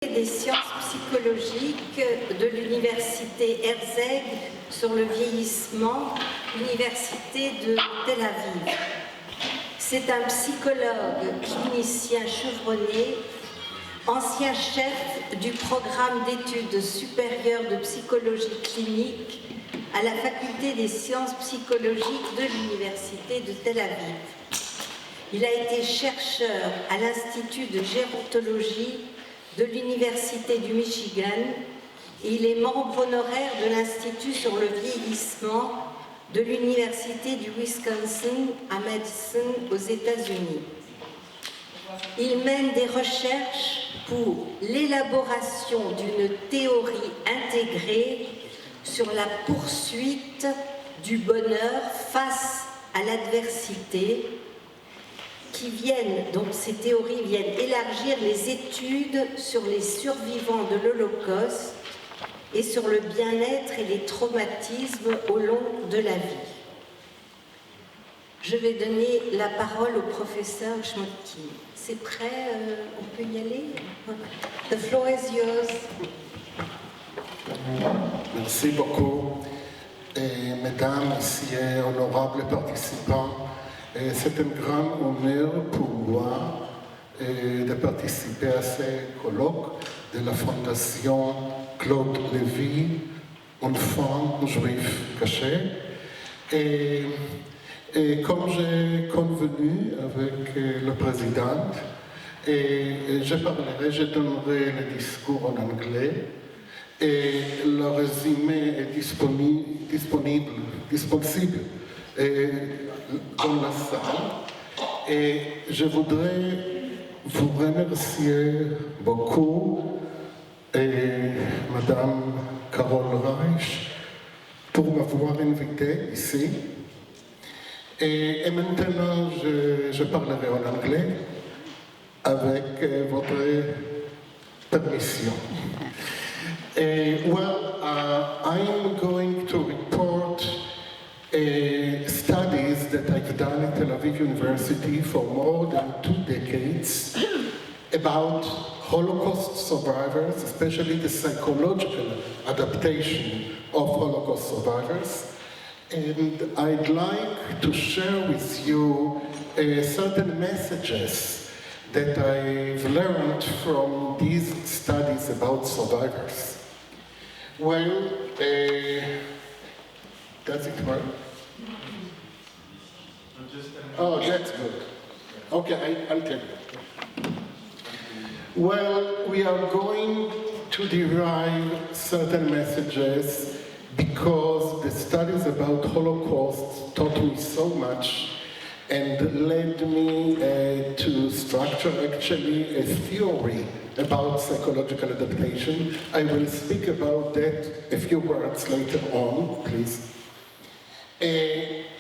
Des sciences psychologiques de l'université Herzeg sur le vieillissement, université de Tel Aviv. C'est un psychologue clinicien chevronné, ancien chef du programme d'études supérieures de psychologie clinique à la faculté des sciences psychologiques de l'université de Tel Aviv. Il a été chercheur à l'Institut de gérontologie de l'Université du Michigan et il est membre honoraire de l'Institut sur le vieillissement de l'Université du Wisconsin à Madison aux États-Unis. Il mène des recherches pour l'élaboration d'une théorie intégrée sur la poursuite du bonheur face à l'adversité, donc ces théories viennent élargir les études sur les survivants de l'Holocauste et sur le bien-être et les traumatismes au long de la vie. Je vais donner la parole au professeur Schmotkin. C'est prêt? On peut y aller? The floor is yours. Merci beaucoup. Mesdames, messieurs, honorables participants, c'est un grand honneur pour moi de participer à ce colloque de la Fondation Claude Lévy, enfant juif caché. Et comme j'ai convenu avec le président, je donnerai le discours en anglais et le résumé est disponible dans la salle. Et je voudrais vous remercier beaucoup, Madame Carole Reich, pour m'avoir invité ici. Et maintenant, je parlerai en anglais avec votre permission. I'm going to report studies that I've done at Tel Aviv University for more than 2 decades about Holocaust survivors, especially the psychological adaptation of Holocaust survivors. And I'd like to share with you certain messages that I've learned from these studies about survivors. Well, does it work? Oh, that's good. Okay, I'll tell you. Well, we are going to derive certain messages because the studies about Holocaust taught me so much and led me to structure actually a theory about psychological adaptation. I will speak about that a few words later on, please.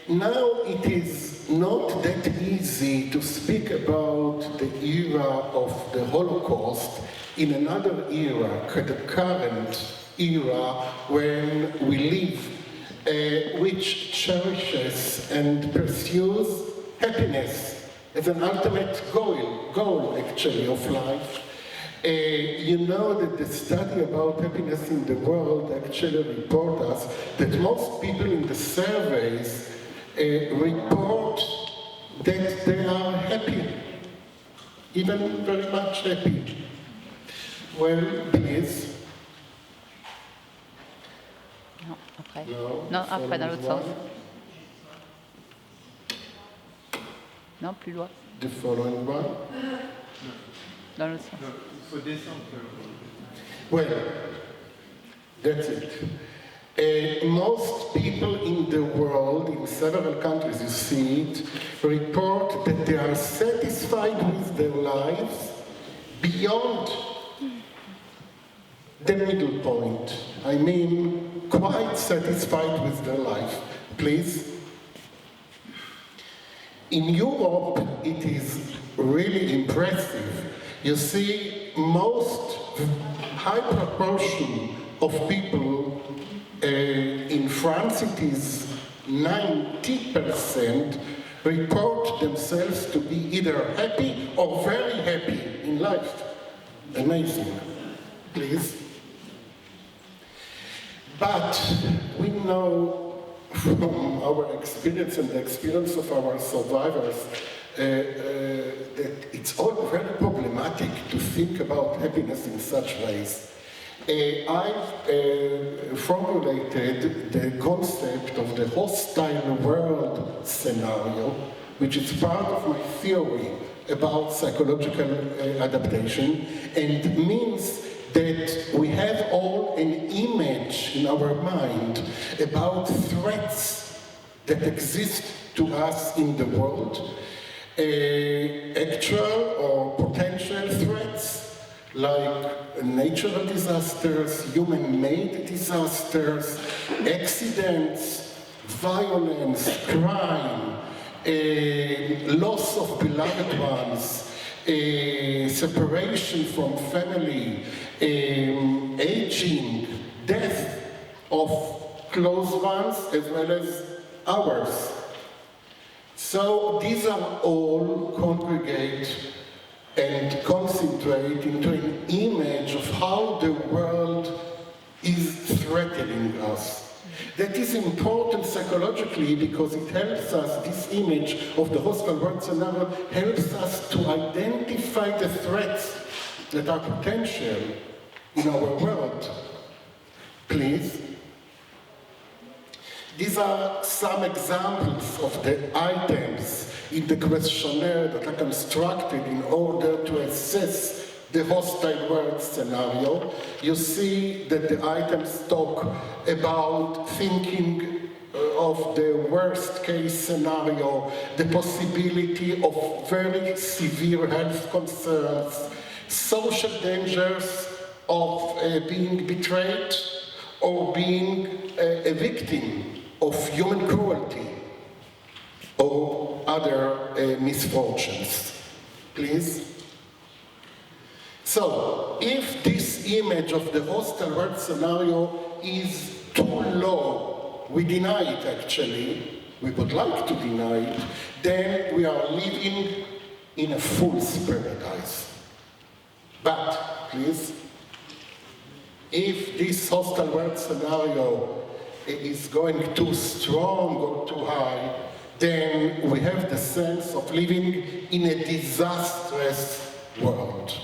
Now it is not that easy to speak about the era of the Holocaust in another era, the current era when we live, which cherishes and pursues happiness as an ultimate goal actually of life. You know that the study about happiness in the world actually report us that most people in the surveys report that they are happy, even very much happy. Well, please. Non, après. No, Non, après, dans l'autre sens. Non, plus loin. The following one. Dans l'autre sens. Il faut descendre. Well, that's it. Most people in the world, in several countries you see it, report that they are satisfied with their lives beyond the middle point. I mean, quite satisfied with their life. Please. In Europe, it is really impressive. You see, most high proportion of people in France, it is 90%, report themselves to be either happy or very happy in life. Amazing. please. But we know from our experience and the experience of our survivors that it's all very problematic to think about happiness in such ways. I formulated the concept of the hostile world scenario, which is part of my theory about psychological adaptation, and means that we have all an image in our mind about threats that exist to us in the world, actual or potential threats, like natural disasters, human-made disasters, accidents, violence, crime, loss of beloved ones, separation from family, aging, death of close ones as well as ours. So these are all congregate and concentrate into an image of how the world is threatening us. That is important psychologically because it helps us, this image of the hostile world scenario helps us to identify the threats that are potential in our world. Please. These are some examples of the items in the questionnaire that are constructed in order to assess the hostile world scenario. You see that the items talk about thinking of the worst case scenario, the possibility of very severe health concerns, social dangers of being betrayed or being a victim of human cruelty or other misfortunes. Please. So, if this image of the hostile world scenario is too low, we deny it actually, we would like to deny it, then we are living in a fool's paradise. But, please, if this hostile world scenario is going too strong or too high, then we have the sense of living in a disastrous world.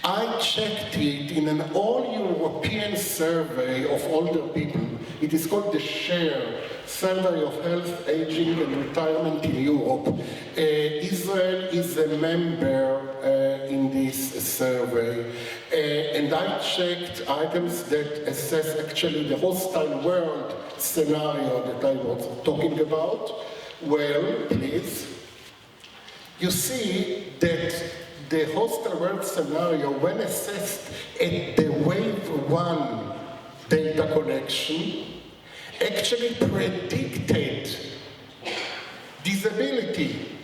I checked it in an all-European survey of older people. It is called the SHARE, Survey of Health, Aging and Retirement in Europe. Israel is a member in this survey. And I checked items that assess actually the hostile world scenario that I was talking about. Well, please. You see that the hostile world scenario, when assessed at the wave 1 data collection, actually predicted disability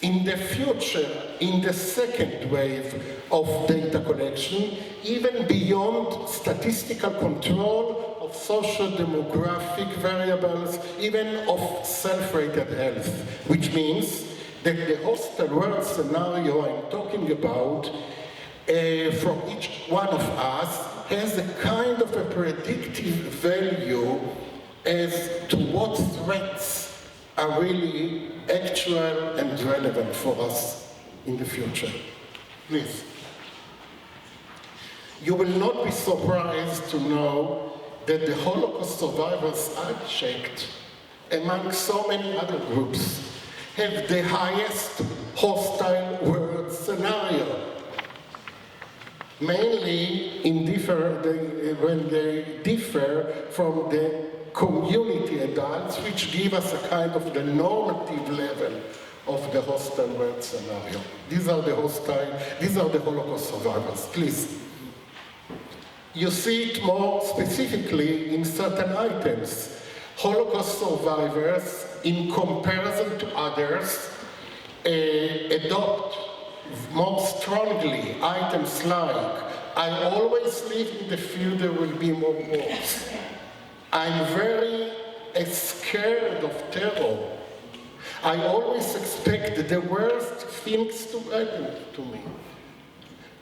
in the future, in the second wave of data collection, even beyond statistical control of social-demographic variables, even of self-rated health, which means that the hostile world scenario I'm talking about from each one of us has a kind of a predictive value as to what threats are really actual and relevant for us in the future. Please. You will not be surprised to know that the Holocaust survivors I checked, among so many other groups, have the highest hostile world scenario. Mainly when they differ from the community adults, which give us a kind of the normative level of the hostile world scenario. These are the Holocaust survivors, please. You see it more specifically in certain items. Holocaust survivors, in comparison to others, adopt more strongly items like, I always live in the fear there will be more wars. I'm very scared of terror. I always expect the worst things to happen to me.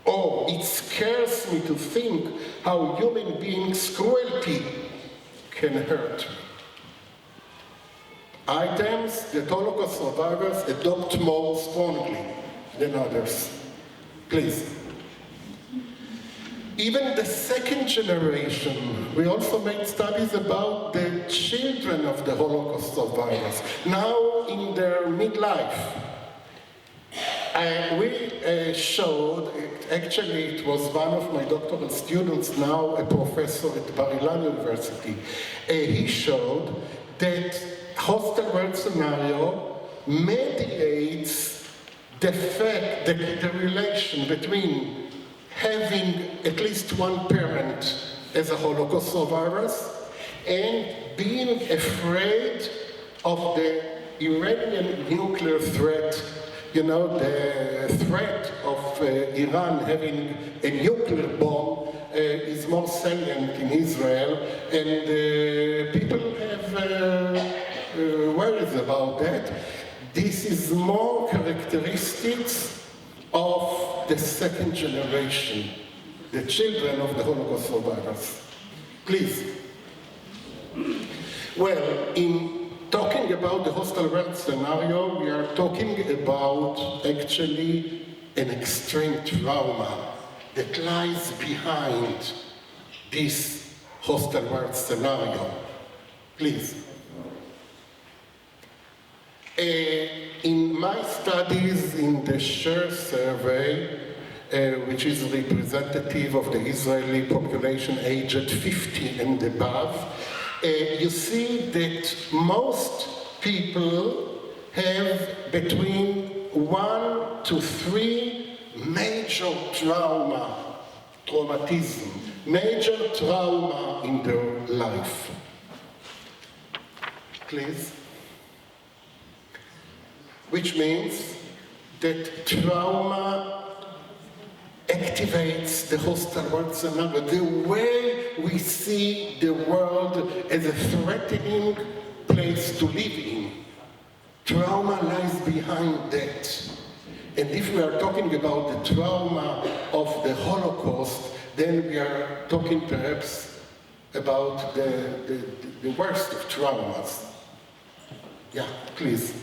Or it scares me to think how human beings' cruelty can hurt me. Items that Holocaust survivors adopt more strongly than others. Please. Even the second generation, we also made studies about the children of the Holocaust survivors, now in their midlife. We showed, actually it was one of my doctoral students, now a professor at Bar-Ilan University. He showed that hostile world scenario mediates the fact that the relation between having at least one parent as a Holocaust survivor and being afraid of the Iranian nuclear threat. You know, the threat of Iran having a nuclear bomb is more salient in Israel, and people have worries about that. This is more characteristics of the second generation, the children of the Holocaust survivors. Please. Well, in talking about the hostile world scenario, we are talking about actually an extreme trauma that lies behind this hostile world scenario. Please. In my studies in the SHARE survey, which is representative of the Israeli population aged 50 and above, you see that most people have between 1 to 3 major traumatism, major trauma in their life. Please. Which means that trauma activates the hostile world scenario, the way we see the world as a threatening place to live in. Trauma lies behind that. And if we are talking about the trauma of the Holocaust, then we are talking perhaps about the worst of traumas. Yeah, please.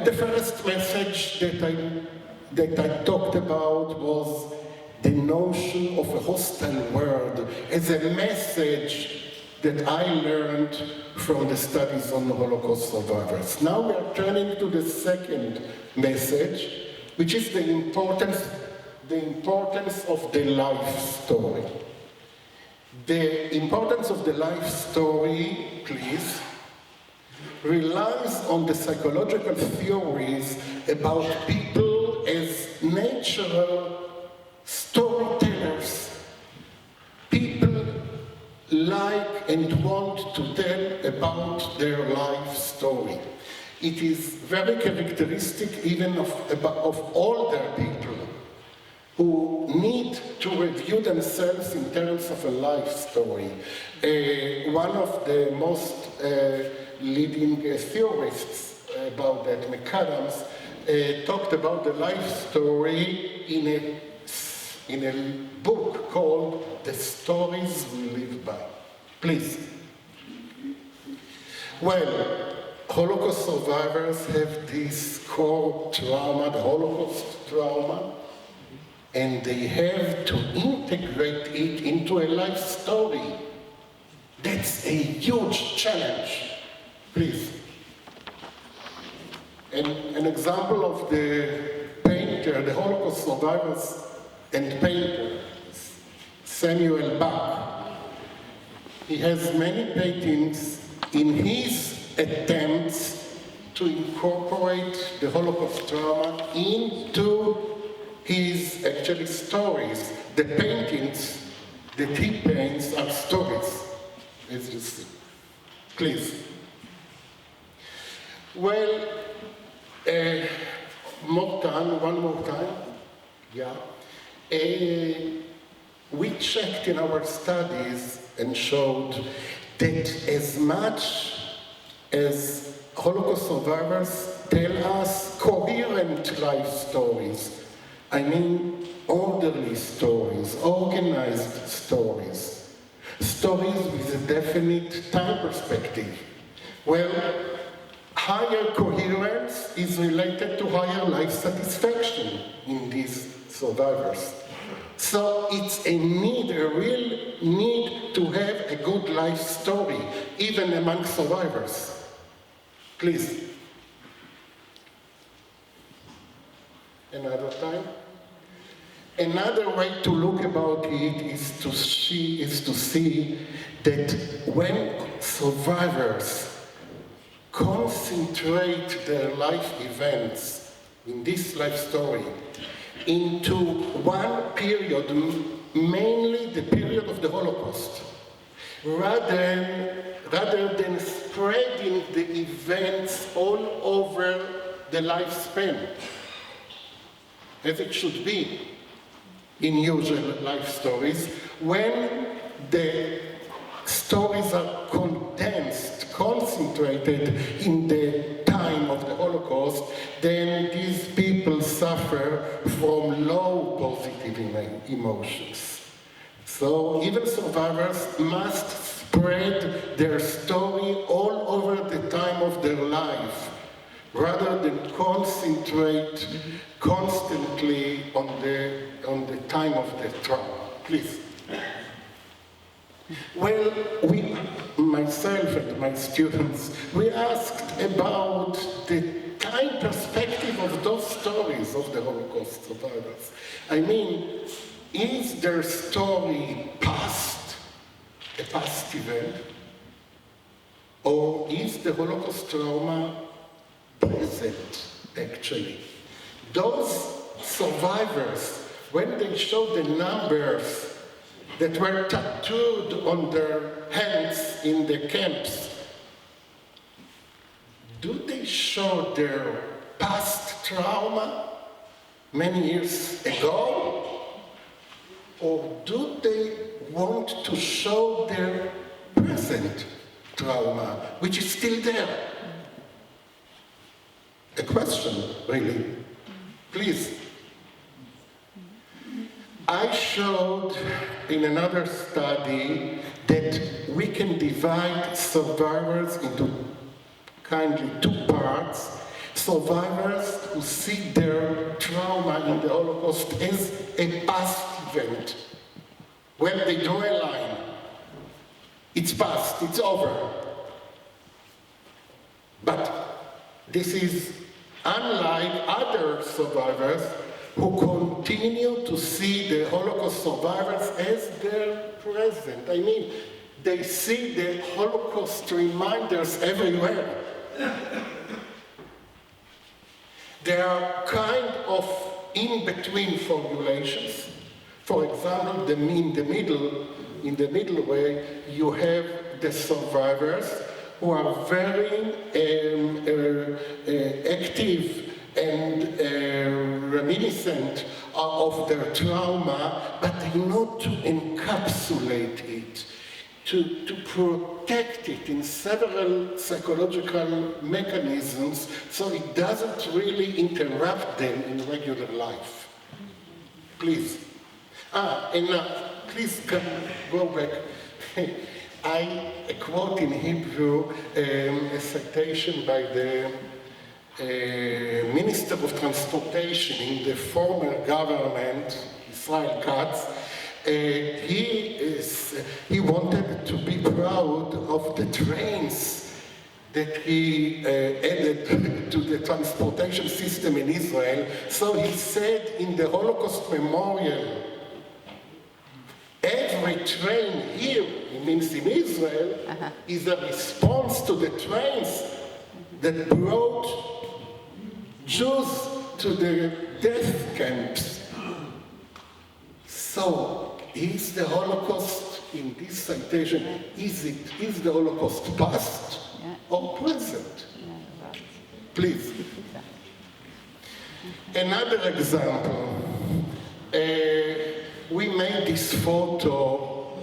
The first message that I talked about was the notion of a hostile world as a message that I learned from the studies on the Holocaust survivors. Now we are turning to the second message, which is the importance of the life story. The importance of the life story, please, relies on the psychological theories about people as natural storytellers. People like and want to tell about their life story. It is very characteristic even of older people who need to review themselves in terms of a life story. One of the most leading theorists about that, McAdams, talked about the life story in a book called The Stories We Live By. Please. Well, Holocaust survivors have this core trauma, the Holocaust trauma, and they have to integrate it into a life story. That's a huge challenge. Please. An example of the painter, the Holocaust survivors and painter, Samuel Bach. He has many paintings in his attempts to incorporate the Holocaust trauma into his actually stories. The paintings that he paints are stories, as you see. Please. Well, one more time. Yeah. We checked in our studies and showed that as much as Holocaust survivors tell us coherent life stories. I mean, orderly stories, organized stories, stories with a definite time perspective. Well, higher coherence is related to higher life satisfaction in these survivors. So it's a need, a real need to have a good life story, even among survivors. Please. Another time. Another way to look about it is to see that when survivors concentrate their life events in this life story into one period, mainly the period of the Holocaust, rather than spreading the events all over the lifespan, as it should be in usual life stories, when the stories are condensed, concentrated in the time of the Holocaust, then these people suffer from low positive emotions. So even survivors must spread their story all over the time of their life, rather than concentrate constantly on the time of the trauma. Please. Well, myself and my students, we asked about the time perspective of those stories of the Holocaust survivors. I mean, is their story past, a past event, or is the Holocaust trauma present, actually? Those survivors, when they show the numbers that were tattooed on their hands in the camps, do they show their past trauma many years ago? Or do they want to show their present trauma, which is still there? A question, really. Please. I showed in another study that we can divide survivors into kindly two parts. Survivors who see their trauma in the Holocaust as a past event. When they draw a line, it's past, it's over. But this is unlike other survivors who continue to see the Holocaust survivors as their present. I mean, they see the Holocaust reminders everywhere. There are kind of in-between formulations. For example, in the middle way, you have the survivors who are very active and reminiscent of their trauma, but they know to encapsulate it, to protect it in several psychological mechanisms so it doesn't really interrupt them in regular life. Please. And please go back. I quote in Hebrew a citation by the Minister of Transportation in the former government, Israel Katz. He wanted to be proud of the trains that he added to the transportation system in Israel. So he said in the Holocaust Memorial, every train here, it means in Israel, is a response to the trains that brought Jews to the death camps. So, is the Holocaust, in this citation, is the Holocaust past or present? Please. Another example. We made this photo,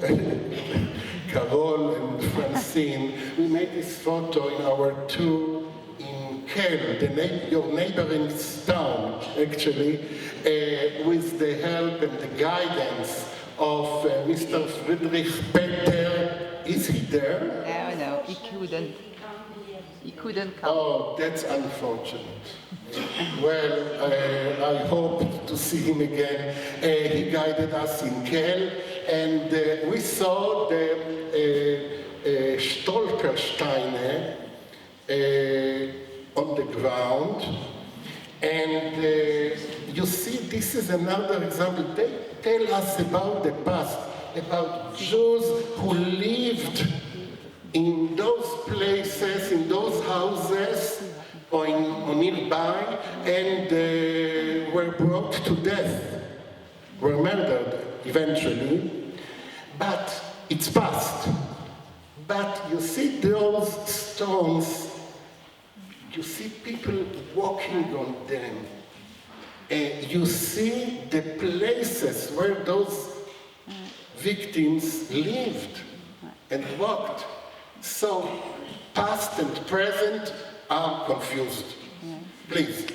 Carol and Francine, we made this photo in our two Kel, your neighboring town, actually, with the help and the guidance of Mr. Friedrich Peter. Is he there? No, he couldn't. He couldn't come. Oh, that's unfortunate. Well, I hope to see him again. He guided us in Kel, and we saw the Stolpersteine on the ground. And you see, this is another example. They tell us about the past, about Jews who lived in those places, in those houses, or nearby, and were brought to death, were murdered eventually. But it's past. But you see those stones, you see people walking on them. You see the places where those victims lived and walked. So past and present are confused. Please.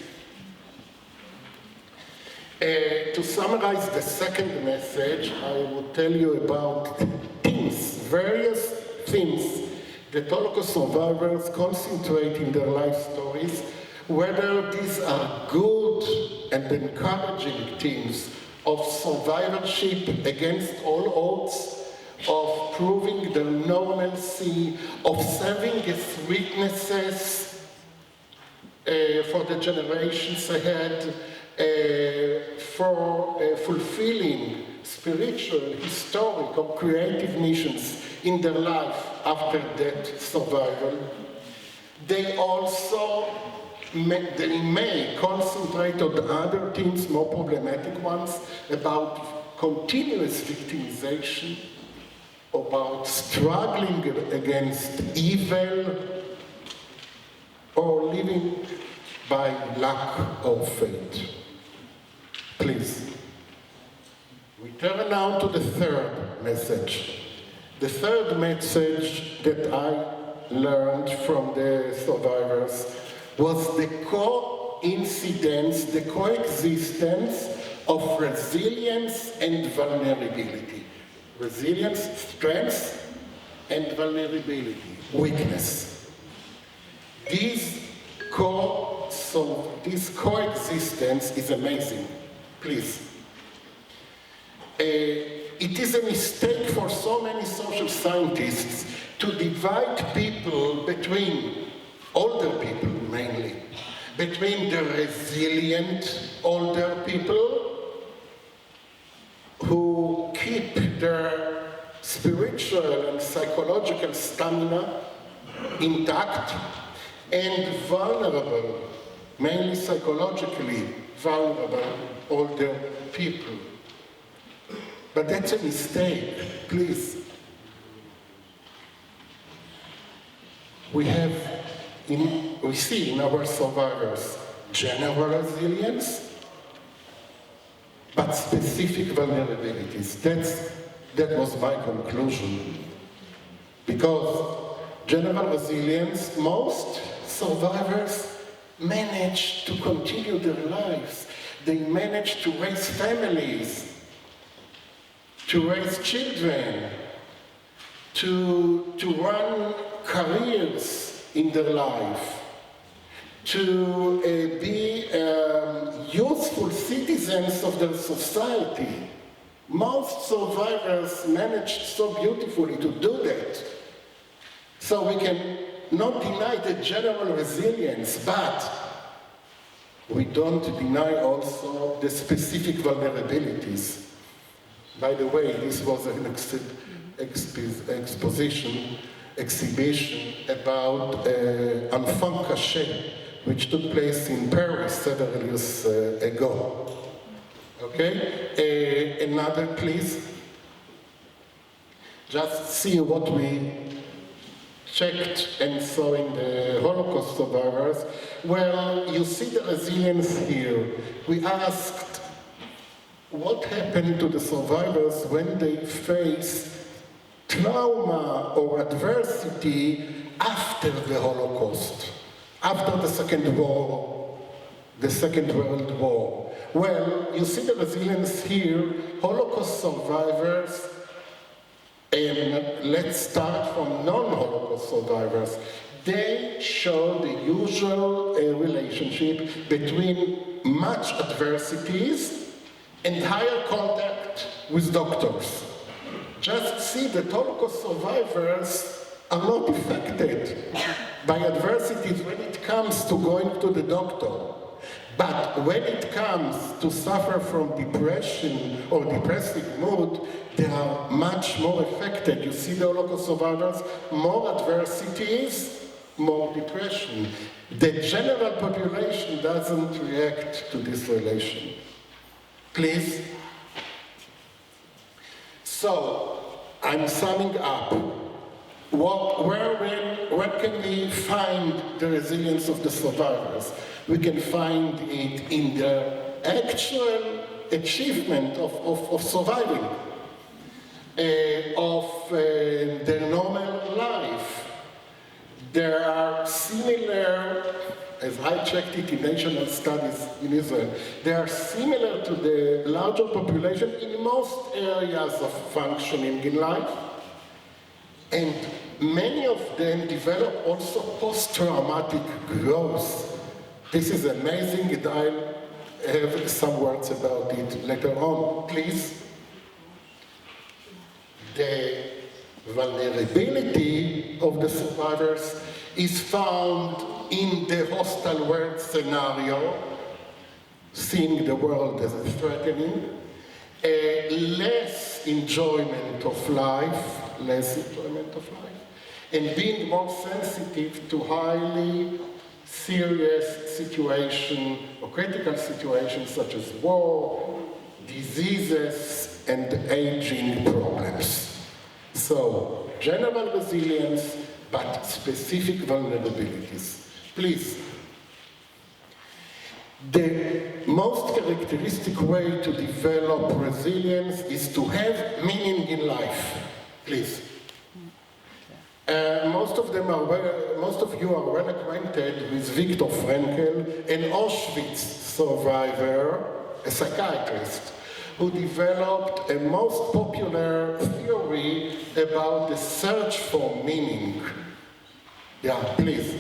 To summarize the second message, I will tell you about themes, various themes that Holocaust survivors concentrate in their life stories, whether these are good and encouraging themes of survivorship against all odds, of proving their normalcy, of serving as witnesses for the generations ahead, for fulfilling spiritual, historic, or creative missions in their life after death survival. They also may concentrate on other themes, more problematic ones, about continuous victimization, about struggling against evil, or living by lack of faith. Please. We turn now to the third message. The third message that I learned from the survivors was the coincidence, the coexistence of resilience and vulnerability. Resilience, strength, and vulnerability, weakness. This coexistence is amazing. Please. It is a mistake for so many social scientists to divide people between, older people mainly, between the resilient older people who keep their spiritual and psychological stamina intact, and vulnerable, mainly psychologically vulnerable older people. But that's a mistake, please. We see in our survivors general resilience, but specific vulnerabilities. That was my conclusion. Because general resilience, most survivors manage to continue their lives. They manage to raise families, to raise children, to run careers in their life, to be useful citizens of their society. Most survivors managed so beautifully to do that. So we can not deny the general resilience, but we don't deny also the specific vulnerabilities. By the way, this was an exhibition about Enfant Caché, which took place in Paris several years ago. Okay? Another, please. Just see what we checked and saw in the Holocaust survivors. Well, you see the resilience here. We asked what happened to the survivors when they face trauma or adversity after the Holocaust, after the Second World War? Well, you see the resilience here. Holocaust survivors, and let's start from non-Holocaust survivors. They show the usual relationship between much adversities and higher contact with doctors. Just see that Holocaust survivors are not affected by adversities when it comes to going to the doctor. But when it comes to suffer from depression or depressive mood, they are much more affected. You see the Holocaust survivors, more adversities, more depression. The general population doesn't react to this relation. Please. So, I'm summing up. Where can we find the resilience of the survivors? We can find it in the actual achievement of surviving, of their normal life. There are similar, as I checked it in national studies in Israel, they are similar to the larger population in most areas of functioning in life. And many of them develop also post-traumatic growth. This is amazing, and I'll have some words about it later on, please. The vulnerability of the survivors is found in the hostile world scenario, seeing the world as threatening, less enjoyment of life, and being more sensitive to highly serious situations or critical situations such as war, diseases, and aging problems. So, general resilience, but specific vulnerabilities. Please. The most characteristic way to develop resilience is to have meaning in life. Please. Most of you are well acquainted with Viktor Frankl, an Auschwitz survivor, a psychiatrist, who developed a most popular theory about the search for meaning. Yeah, please.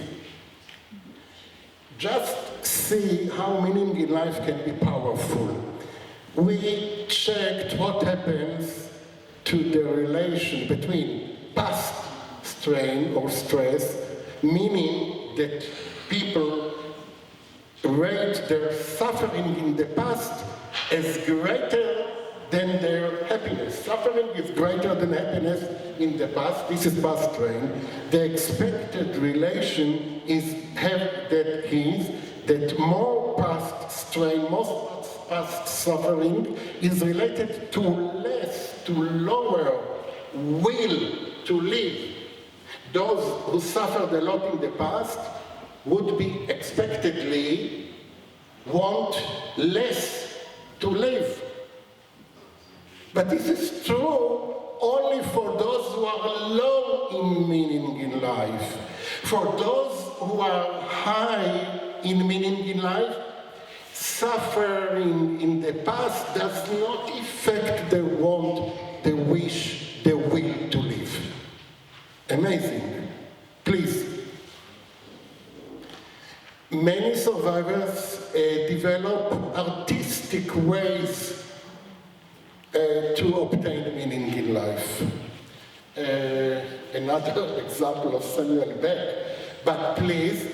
Just see how meaning in life can be powerful. We checked what happens to the relation between past strain or stress, meaning that people rate their suffering in the past as greater than their happiness. Suffering is greater than happiness in the past. This is past strain. The expected relation is that more past strain, more past suffering is related to lower will to live. Those who suffered a lot in the past would be expectedly want less to live. But this is true only for those who are low in meaning in life. For those who are high in meaning in life, suffering in the past does not affect the want, the wish, the will to live. Amazing. Please. Many survivors develop artistic ways to obtain meaning in life. Another example of Samuel Beck. But please,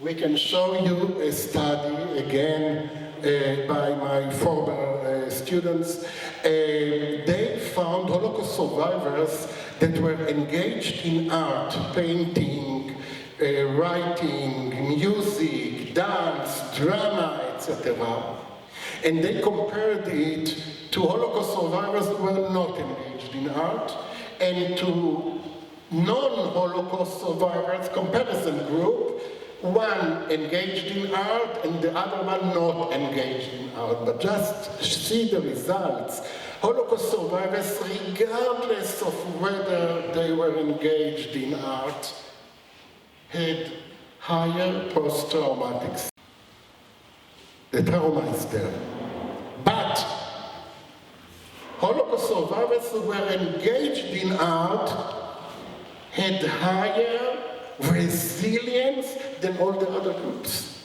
we can show you a study again by my former students. They found Holocaust survivors that were engaged in art, painting, writing, music, dance, drama, etc. And they compared it to Holocaust survivors who were not engaged in art and to non-Holocaust survivors comparison group, one engaged in art and the other one not engaged in art. But just see the results. Holocaust survivors, regardless of whether they were engaged in art, had higher post-traumatic. The trauma is there. But Holocaust survivors who were engaged in art had higher resilience than all the other groups.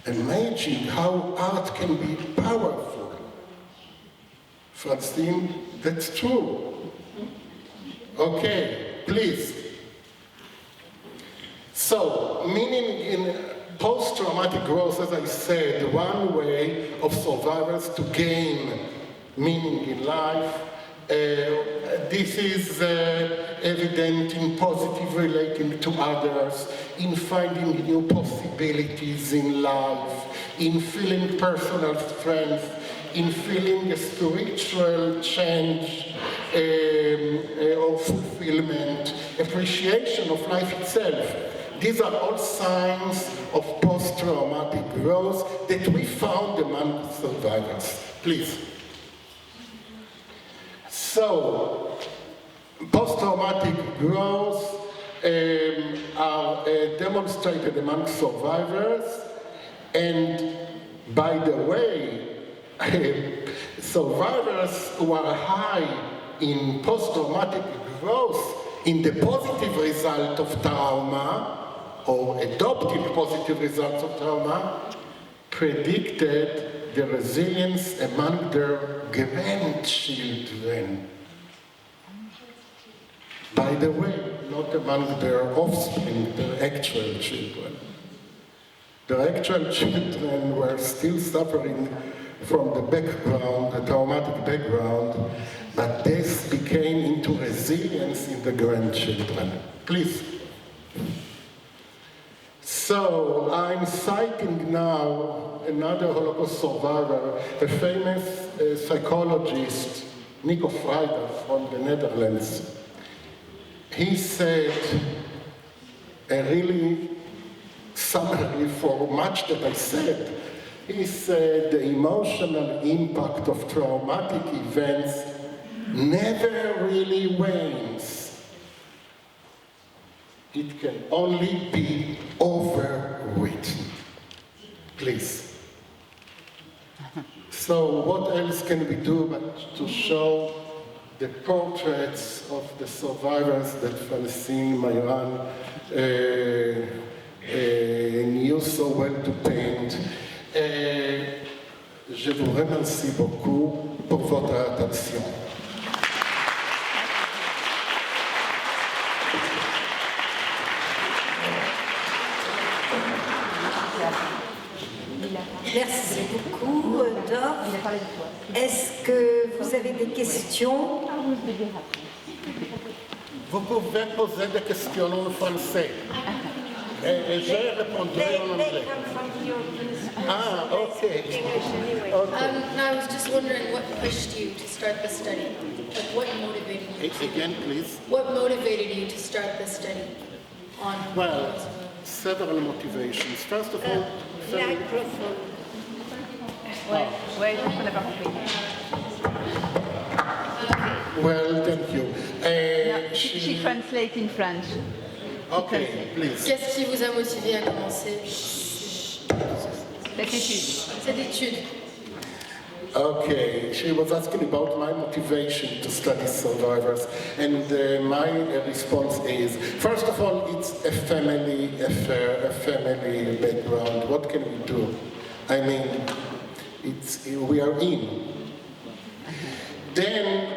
Imagine how art can be powerful. Francine, that's true. Okay, please. So, meaning in post-traumatic growth, as I said, one way of survivors to gain meaning in life. This is evident in positive relating to others, in finding new possibilities in life, in feeling personal strength, in feeling a spiritual change or fulfillment, appreciation of life itself. These are all signs of post-traumatic growth that we found among survivors. Please. So, post-traumatic growth are demonstrated among survivors, and by the way, survivors who are high in post-traumatic growth in the positive result of trauma, or adopting positive results of trauma, predicted the resilience among their grandchildren. By the way, not among their offspring, their actual children. Their actual children were still suffering from the background, the traumatic background, but this became into resilience in the grandchildren. Please. So, I'm citing now another Holocaust survivor, a famous psychologist, Nico Freider from the Netherlands. He said, a really summary for much that I said, he said the emotional impact of traumatic events never really wanes. It can only be overwritten. Please. So what else can we do but to show the portraits of the survivors that Francine Mayran knew so well to paint. Je vous remercie beaucoup pour votre attention. Merci beaucoup, Dor. Est-ce que vous avez des questions? Vous pouvez poser des questions en français. Et j'ai répondu en anglais. Ah, okay. No, I was just wondering what pushed you to start the study? Like what motivated you? Again, please. What motivated you to start the study on Well, several motivations. First of all, Ouais, on n'a pas compris. well, thank you. She translates in French. Okay, please. Qu'est-ce qui vous a motivé à commencer Cette étude. cette étude? Okay, she was asking about my motivation to study survivors, and my response is, first of all, it's a family affair, a family background. What can we do? I mean, we are in. Then,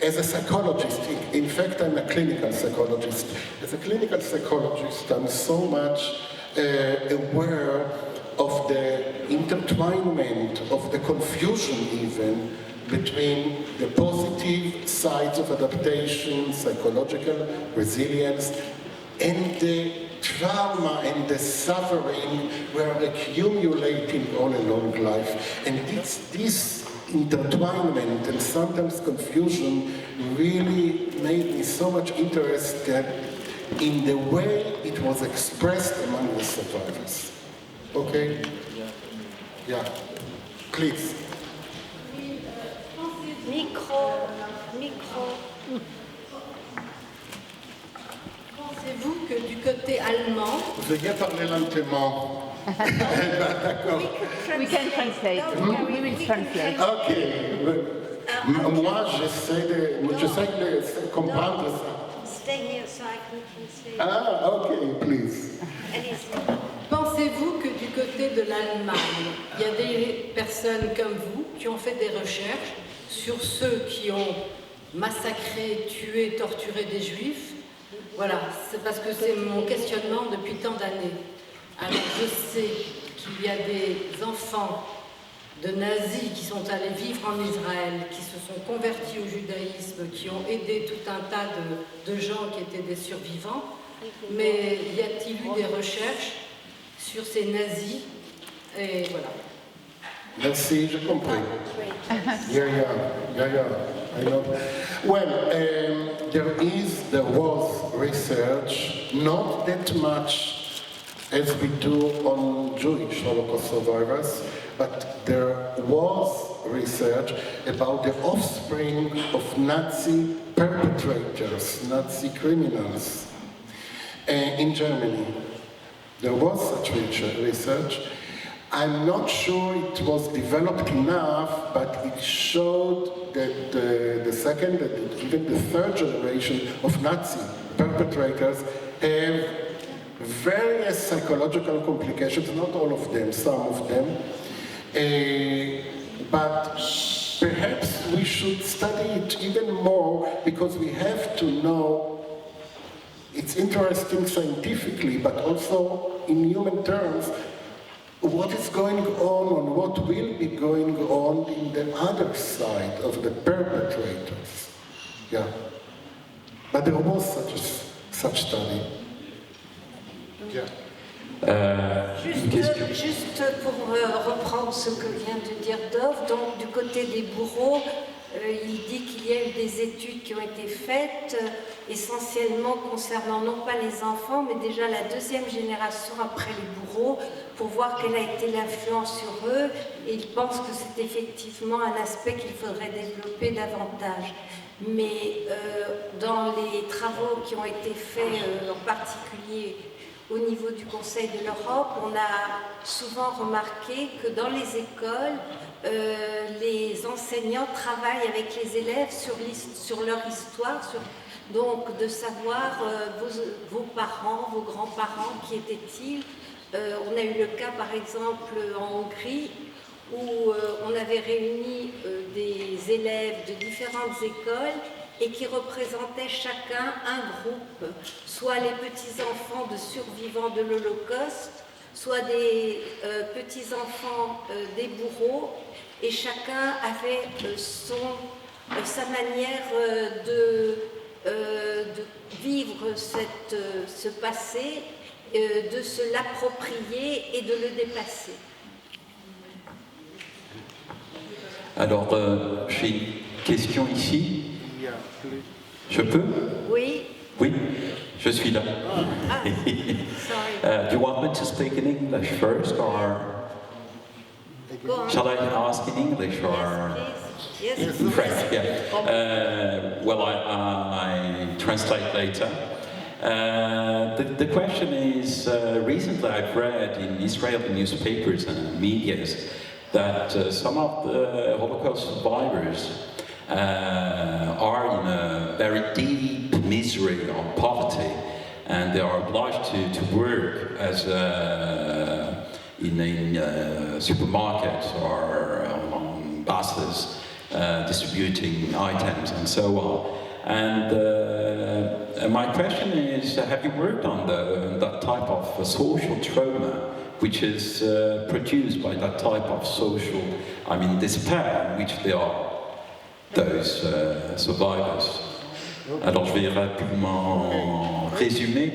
as a psychologist, in fact, I'm a clinical psychologist. As a clinical psychologist, I'm so much aware of the intertwinement, of the confusion even, between the positive sides of adaptation, psychological resilience, and the trauma and the suffering were accumulating all along life. And this intertwinement and sometimes confusion really made me so much interested in the way it was expressed among the survivors. Okay? Yeah. Please. Micro. Pensez-vous que du côté allemand, Veuillez parler lentement. D'accord. We can translate. We will translate. Ok. Moi, j'essaie de comprendre ça. stay here so I can translate. Ah, ok, please. Pensez-vous que du côté de l'Allemagne, il y a des personnes comme vous qui ont fait des recherches sur ceux qui ont massacré, tué, torturé des Juifs? Voilà, c'est parce que c'est mon questionnement depuis tant d'années. Alors je sais qu'il y a des enfants de nazis qui sont allés vivre en Israël, qui se sont convertis au judaïsme, qui ont aidé tout un tas de gens qui étaient des survivants. Mais y a-t-il eu des recherches sur ces nazis? Et voilà. Merci, je comprends. Yeah. I know. Well, there was research, not that much as we do on Jewish Holocaust survivors, but there was research about the offspring of Nazi perpetrators, Nazi criminals in Germany. There was such research. I'm not sure it was developed enough, but it showed that the second and even the third generation of Nazi perpetrators have various psychological complications, not all of them, some of them. But perhaps we should study it even more, because we have to know it's interesting scientifically, but also in human terms, what is going on and what will be going on in the other side of the perpetrators. Yeah. But there was such study. Yeah. Juste pour reprendre ce que vient de dire Dov, donc du côté des bourreaux, il dit qu'il y a eu des études qui ont été faites essentiellement concernant non pas les enfants, mais déjà la deuxième génération après les bourreaux, pour voir quelle a été l'influence sur eux, et il pense que c'est effectivement un aspect qu'il faudrait développer davantage. Mais dans les travaux qui ont été faits en particulier au niveau du Conseil de l'Europe, on a souvent remarqué que dans les écoles, les enseignants travaillent avec les élèves sur leur histoire, donc de savoir vos parents, vos grands-parents, qui étaient-ils. On a eu le cas par exemple en Hongrie où on avait réuni des élèves de différentes écoles et qui représentaient chacun un groupe, soit les petits-enfants de survivants de l'Holocauste, soit des petits-enfants des bourreaux, et chacun avait sa manière de vivre ce passé, de se l'approprier et de le dépasser. Alors, j'ai une question ici. Je peux? Oui. Oui, je suis là. Sorry. Do you want me to speak in English first, or Go on. shall I ask in English, or Yes, please. in French? Yeah. Well, I translate later. The question is, recently I've read in Israeli newspapers and medias that some of the Holocaust survivors are in a very deep misery or poverty, and they are obliged to work as in supermarkets or on buses, distributing items and so on. And my question is, have you worked on that type of social trauma which is produced by that type of social, despair in which they are, those survivors? Alors je vais rapidement résumer.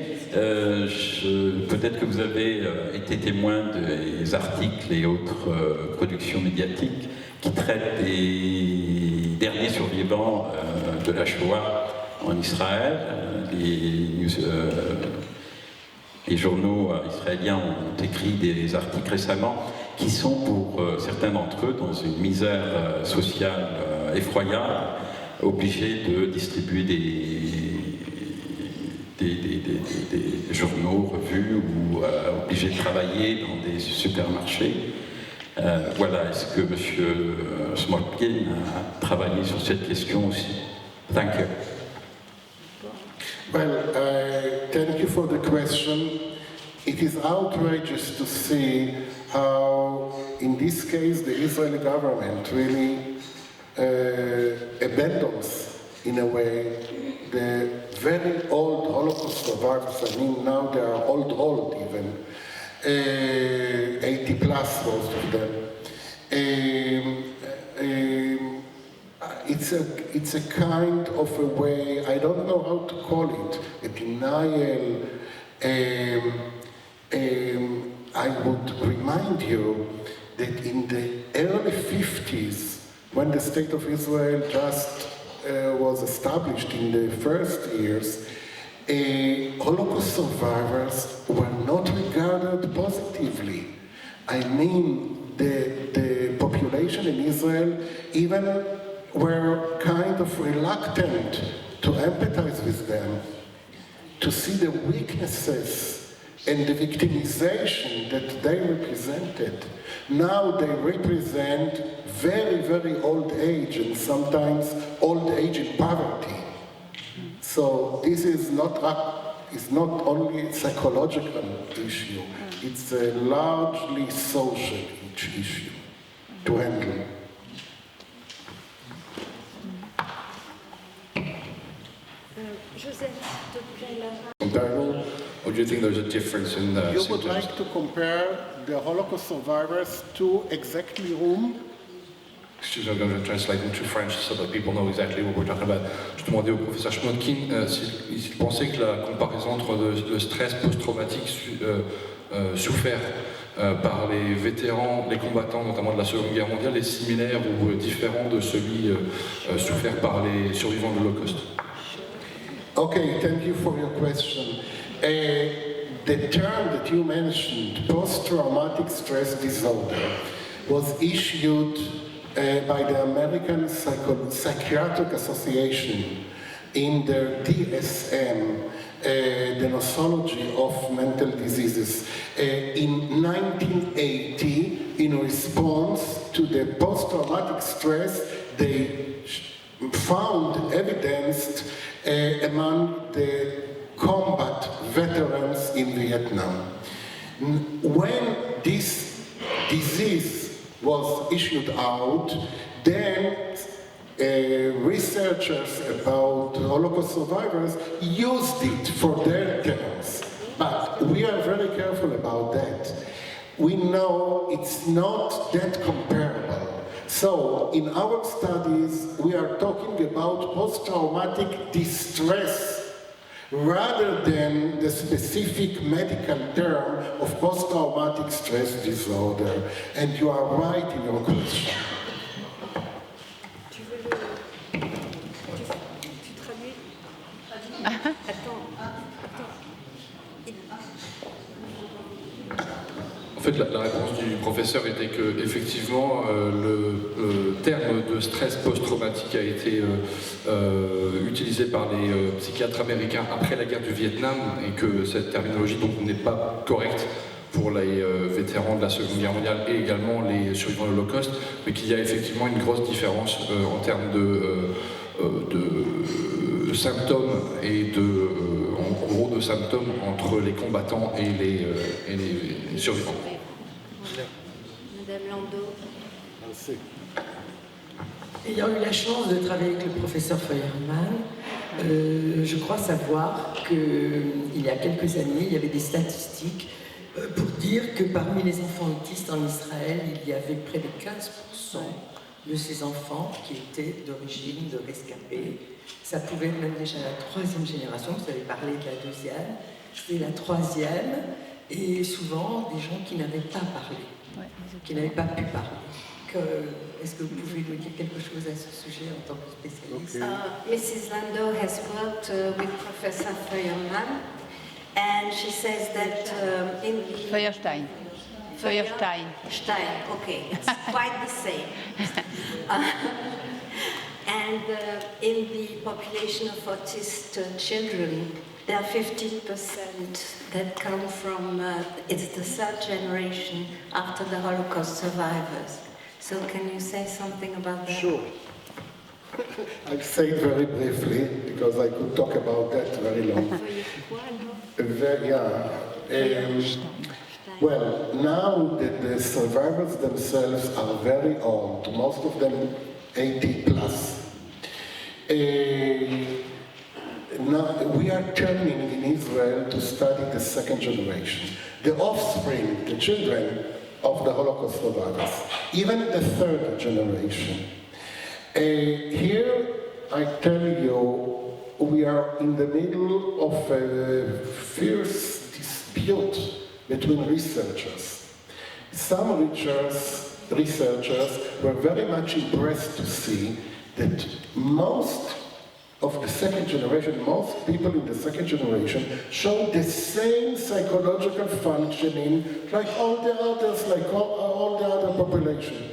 Peut-être que vous avez été témoin des articles et autres productions médiatiques qui traitent des derniers survivants de la Shoah en Israël. Les journaux israéliens ont écrit des articles récemment qui sont pour certains d'entre eux dans une misère sociale effroyable, obligés de distribuer des des journaux, revues ou obligés de travailler dans des supermarchés. Voilà, est-ce que M. Smolkin a travaillé sur cette question aussi? Thank you. Well, thank you for the question. It is outrageous to see how, in this case, the Israeli government really abandons, in a way, the very old Holocaust survivors. I mean, now they are old even, 80 plus, most of them. It's a kind of a way, I don't know how to call it, a denial. I would remind you that in the early 50s, when the State of Israel just was established in the first years, Holocaust survivors were not regarded positively. I mean, the population in Israel even were kind of reluctant to empathize with them, to see the weaknesses and the victimization that they represented. Now they represent very, very old age, and sometimes old age in poverty. So this is not only a psychological issue, it's a largely social issue to handle. Joseph, s'il te plaît, là. Comparable, or do you think there's a difference in the You symptoms? would like to compare the Holocaust survivors to exactly whom? Excuse me, I'm going to translate into French so that people know exactly what we're talking about. Je demandais au professeur Schmotkin s'il pensait que la comparaison entre le stress post-traumatique souffert par les vétérans, les combattants, notamment de la Seconde Guerre mondiale, est similaire ou différent de celui souffert par les survivants de l'Holocauste. Okay, thank you for your question. The term that you mentioned, post-traumatic stress disorder, was issued by the American Psychiatric Association in their DSM, the nosology of mental diseases, in 1980. In response to the post-traumatic stress, they found evidence among the combat veterans in Vietnam. When this disease was issued out, then researchers about Holocaust survivors used it for their terms. But we are very careful about that. We know it's not that comparable. So, in our studies, we are talking about post-traumatic distress rather than the specific medical term of post-traumatic stress disorder. And you are right in your question. Tu traduis? Attends. En fait, la réponse du professeur était que, effectivement, le terme de stress post-traumatique a été utilisé par les psychiatres américains après la guerre du Vietnam et que cette terminologie donc n'est pas correcte pour les vétérans de la Seconde Guerre mondiale et également les survivants de l'Holocauste, mais qu'il y a effectivement une grosse différence en termes de symptômes et en gros de symptômes entre les combattants et les survivants. Madame Landau. Ayant eu la chance de travailler avec le professeur Feuermann, je crois savoir qu'il y a quelques années, il y avait des statistiques pour dire que parmi les enfants autistes en Israël, il y avait près de 15% de ces enfants qui étaient d'origine de rescapés. Ça pouvait être même déjà la troisième génération, vous avez parlé de la deuxième, c'était la troisième, et souvent des gens qui n'avaient pas parlé, qui n'avaient pas pu parler. Est-ce que vous pouvez nous dire quelque chose à ce sujet en tant que spécialiste? Mrs. Landau has worked with Professor Feuermann, and she says that in the... Feuerstein. Feuerstein. Stein, okay, it's quite the same. And in the population of autist children, there are 15% that come from, it's the third generation after the Holocaust survivors. So can you say something about that? Sure. I'll say it very briefly, because I could talk about that very long. Well, now that the survivors themselves are very old, most of them 80 plus. Now we are turning in Israel to study the second generation, the offspring, the children of the Holocaust survivors, even the third generation. Here, I tell you, we are in the middle of a fierce dispute between researchers. Some researchers were very much impressed to see that most of the second generation, most people in the second generation show the same psychological functioning like all the others, like all the other population.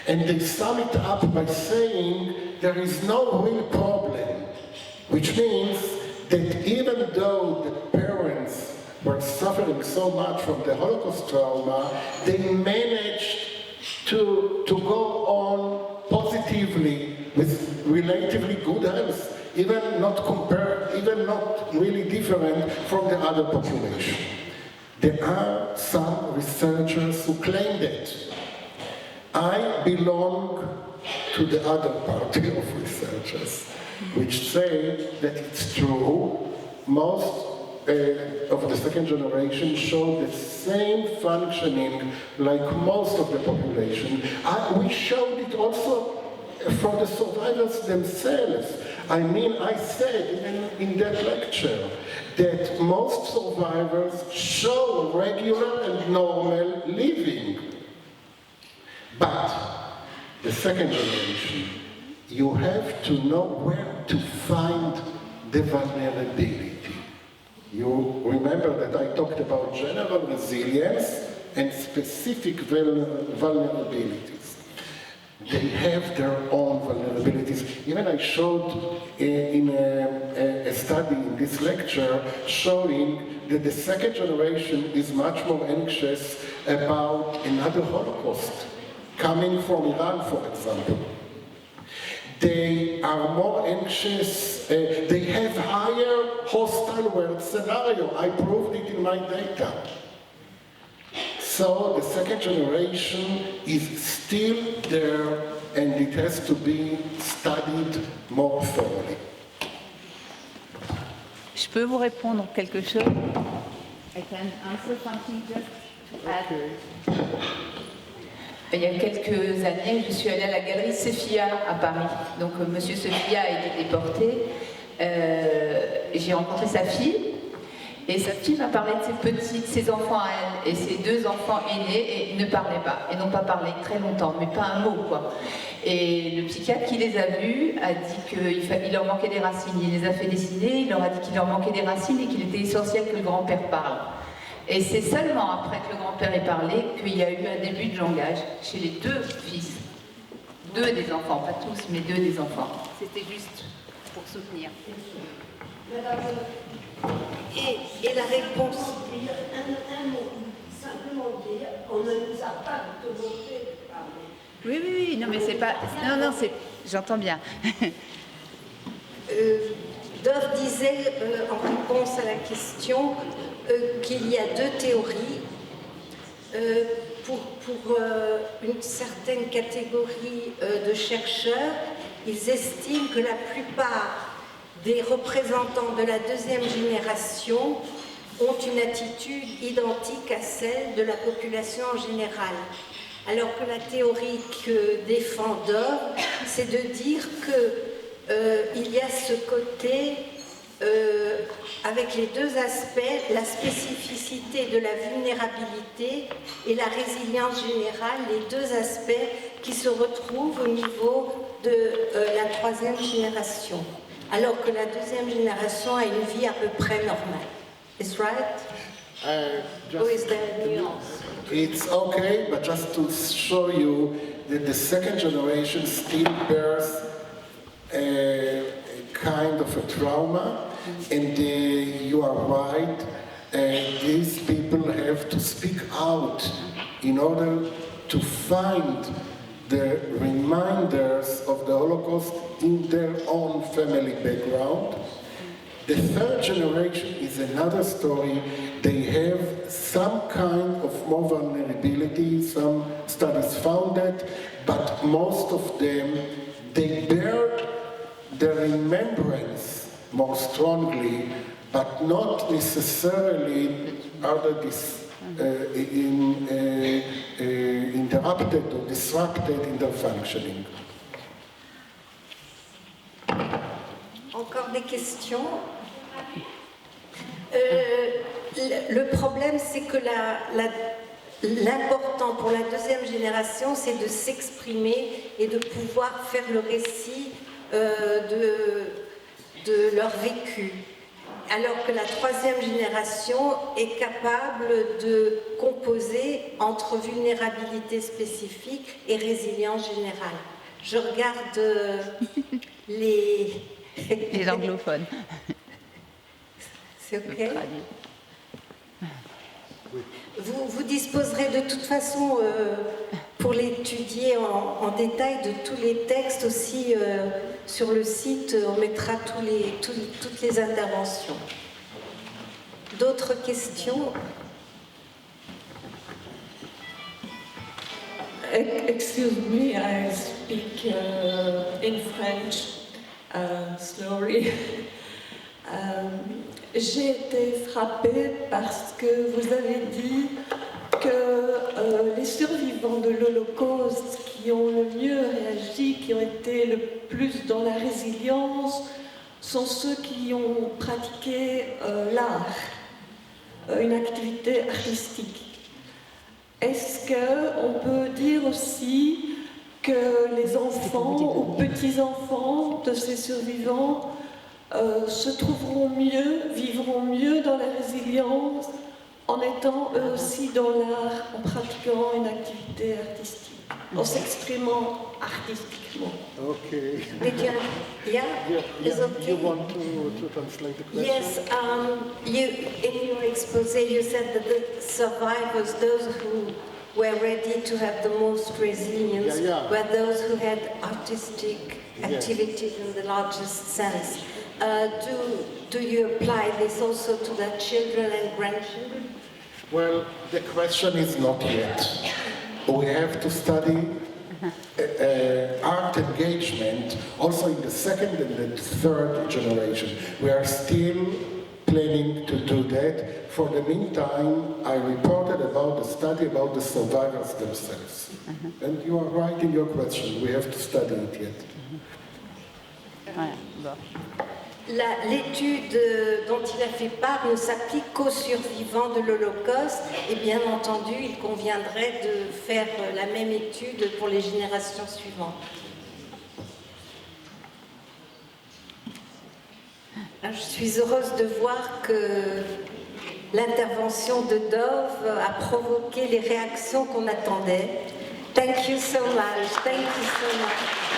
And they sum it up by saying there is no real problem, which means that even though the parents were suffering so much from the Holocaust trauma, they managed to go on positively with relatively good health, even not really different from the other population. There are some researchers who claim that. I belong to the other party of researchers, which say that it's true. Most of the second generation show the same functioning like most of the population. We showed it also for the survivors themselves. I mean, I said in that lecture that most survivors show regular and normal living. But the second generation, you have to know where to find the vulnerability. You remember that I talked about general resilience and specific vulnerabilities. They have their own vulnerabilities. Even I showed in a study in this lecture showing that the second generation is much more anxious about another Holocaust, coming from Iran, for example. They are more anxious, they have higher hostile world scenario. I proved it in my data. So the second generation is still there and it has to be studied more thoroughly. Je peux vous répondre quelque chose? I can answer something just to add. Il y a quelques années, je suis allée à la galerie Sophia à Paris. Donc, Monsieur Sophia a été déporté. J'ai rencontré sa fille. Et sa fille m'a parlé de ses enfants à elle. Et ses deux enfants aînés ne parlaient pas. Et n'ont pas parlé très longtemps, mais pas un mot, quoi. Et le psychiatre qui les a vus a dit qu'il leur manquait des racines. Il les a fait dessiner, il leur a dit qu'il leur manquait des racines et qu'il était essentiel que le grand-père parle. Et c'est seulement après que le grand-père ait parlé qu'il y a eu un début de langage chez les deux fils. Deux des enfants, pas tous, mais deux des enfants. C'était juste pour soutenir. Et la réponse. Un mot, simplement dire, on ne nous a pas demandé de parler. Oui, non, mais c'est pas. Non, c'est. J'entends bien. Dove disait, en réponse à la question, qu'il y a deux théories. Pour une certaine catégorie de chercheurs, ils estiment que la plupart des représentants de la deuxième génération ont une attitude identique à celle de la population en général. Alors que la théorie que défend Dove, c'est de dire qu'il y a ce côté, avec les deux aspects, la spécificité de la vulnérabilité et la résilience générale, les deux aspects qui se retrouvent au niveau de la troisième génération. Alors que la deuxième génération a une vie à peu près normale. Is right? Or is there a nuance? It's okay, but just to show you that the second generation still bears a kind of a trauma. And you are right, these people have to speak out in order to find the reminders of the Holocaust in their own family background. The third generation is another story. They have some kind of more vulnerability, some studies found that, but most of them, they bear the remembrance more strongly, but not necessarily other interrupted or disrupted in their functioning. Encore des questions? Le problème, c'est que l'important pour la deuxième génération, c'est de s'exprimer et de pouvoir faire le récit de leur vécu. Alors que la troisième génération est capable de composer entre vulnérabilité spécifique et résilience générale. Je regarde les anglophones. C'est OK? Vous disposerez de toute façon, pour l'étudier en détail, de tous les textes aussi sur le site. On mettra toutes les interventions. D'autres questions? Excuse me, I speak in French slowly. J'ai été frappée parce que vous avez dit que les survivants de l'Holocauste qui ont le mieux réagi, qui ont été le plus dans la résilience, sont ceux qui ont pratiqué l'art, une activité artistique. Est-ce qu'on peut dire aussi que les enfants ou petits-enfants de ces survivants se trouveront mieux, vivront mieux dans la résilience en étant eux aussi dans l'art, en pratiquant une activité artistique, en s'exprimant artistiquement? Okay. Is okay? You want to translate the question? Yes, in your exposé, you said that the survivors, those who were ready to have the most resilience, were those who had artistic activities in the largest sense. Do you apply this also to the children and grandchildren? Well, the question is not yet. We have to study art engagement also in the second and the third generation. We are still planning to do that. For the meantime, I reported about the study about the survivors themselves. And you are right in your question. We have to study it yet. L'étude dont il a fait part ne s'applique qu'aux survivants de l'Holocauste et bien entendu, il conviendrait de faire la même étude pour les générations suivantes. Je suis heureuse de voir que l'intervention de Dove a provoqué les réactions qu'on attendait. Thank you so much. Thank you so much.